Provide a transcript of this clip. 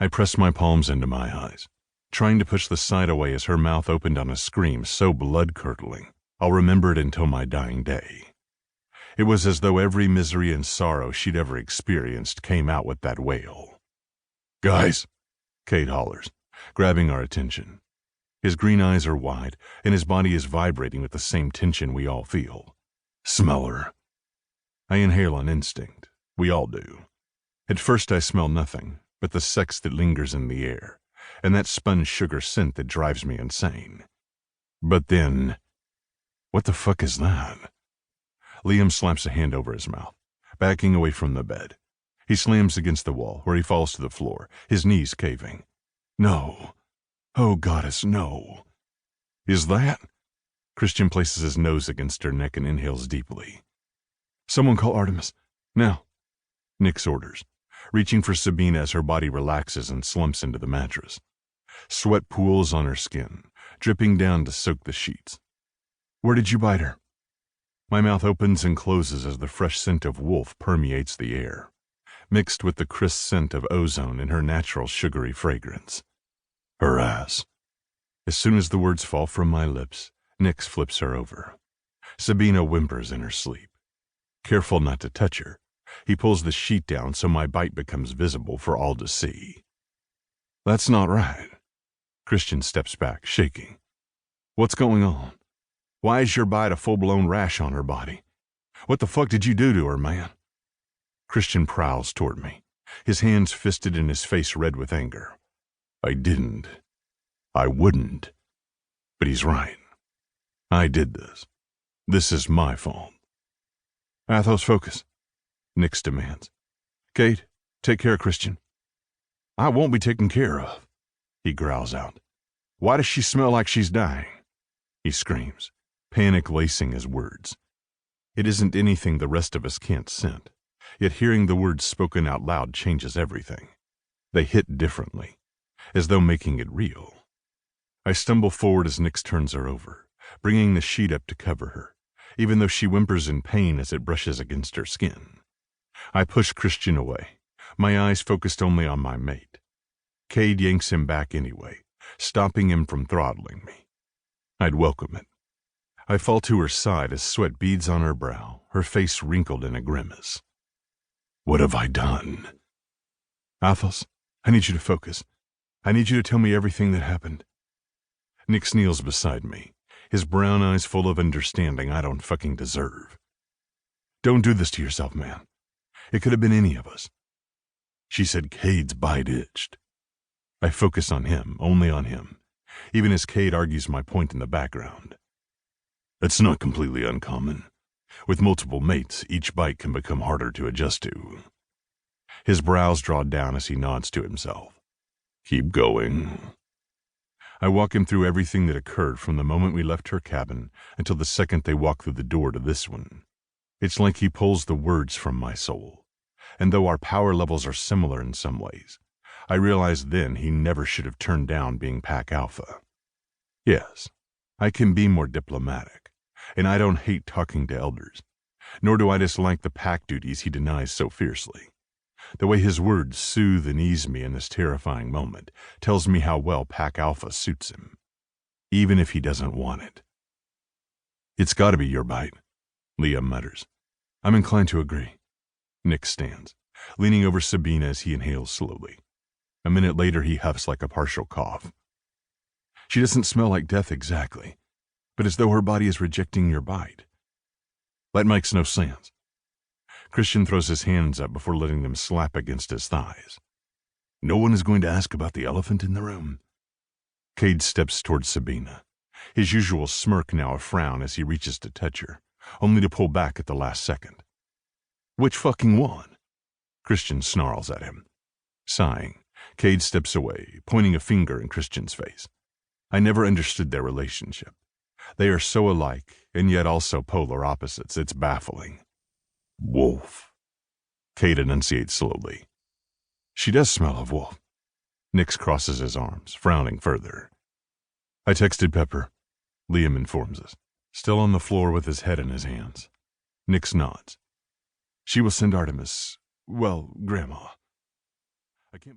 I pressed my palms into my eyes, trying to push the sight away as her mouth opened on a scream so blood-curdling, I'll remember it until my dying day. It was as though every misery and sorrow she'd ever experienced came out with that wail. "Guys," Cade hollers, grabbing our attention. His green eyes are wide, and his body is vibrating with the same tension we all feel. "Smell her." I inhale on instinct. We all do. At first I smell nothing but the sex that lingers in the air, and that spun sugar scent that drives me insane. But then, what the fuck is that? Liam slaps a hand over his mouth, backing away from the bed. He slams against the wall, where he falls to the floor, his knees caving. "No. Oh, goddess, no." "Is that?" Christian places his nose against her neck and inhales deeply. "Someone call Artemis. Now," Nyx orders, reaching for Sabina as her body relaxes and slumps into the mattress. Sweat pools on her skin, dripping down to soak the sheets. "Where did you bite her?" My mouth opens and closes as the fresh scent of wolf permeates the air, mixed with the crisp scent of ozone in her natural sugary fragrance. "Her ass." As soon as the words fall from my lips, Nyx flips her over. Sabina whimpers in her sleep. Careful not to touch her, he pulls the sheet down so my bite becomes visible for all to see. "That's not right." Christian steps back, shaking. "What's going on? Why is your bite a full-blown rash on her body? What the fuck did you do to her, man?" Christian prowls toward me, his hands fisted and his face red with anger. "I didn't. I wouldn't. But he's right. I did this. This is my fault." "Athos, focus," Nyx demands. "Kate, take care of Christian." "I won't be taken care of," he growls out. "Why does she smell like she's dying?" He screams, panic lacing his words. It isn't anything the rest of us can't scent, yet hearing the words spoken out loud changes everything. They hit differently, as though making it real. I stumble forward as Nyx turns her over, bringing the sheet up to cover her, even though she whimpers in pain as it brushes against her skin. I push Christian away, my eyes focused only on my mate. Cade yanks him back anyway, stopping him from throttling me. I'd welcome it. I fall to her side as sweat beads on her brow, her face wrinkled in a grimace. "What have I done?" "Athos, I need you to focus. I need you to tell me everything that happened." Nyx kneels beside me, his brown eyes full of understanding I don't fucking deserve. "Don't do this to yourself, man. It could have been any of us." She said Cade's bite itched. I focus on him, only on him, even as Cade argues my point in the background. "It's not completely uncommon. With multiple mates, each bite can become harder to adjust to." His brows draw down as he nods to himself. "Keep going." I walk him through everything that occurred from the moment we left her cabin until the second they walked through the door to this one. It's like he pulls the words from my soul. And though our power levels are similar in some ways, I realized then he never should have turned down being Pack Alpha. Yes, I can be more diplomatic, and I don't hate talking to elders, nor do I dislike the pack duties he denies so fiercely. The way his words soothe and ease me in this terrifying moment tells me how well Pack Alpha suits him, even if he doesn't want it. "It's got to be your bite," Liam mutters. "I'm inclined to agree." Nyx stands, leaning over Sabina as he inhales slowly. A minute later he huffs like a partial cough. "She doesn't smell like death exactly, but as though her body is rejecting your bite." "That makes no sense." Christian throws his hands up before letting them slap against his thighs. "No one is going to ask about the elephant in the room." Cade steps towards Sabina, his usual smirk now a frown as he reaches to touch her, only to pull back at the last second. "Which fucking one?" Christian snarls at him. Sighing, Cade steps away, pointing a finger in Christian's face. I never understood their relationship. They are so alike, and yet also polar opposites. It's baffling. "Wolf," Cade enunciates slowly. "She does smell of wolf." Nyx crosses his arms, frowning further. "I texted Pepper," Liam informs us, still on the floor with his head in his hands. Nyx nods. "She will send Artemis, well, Grandma." I can't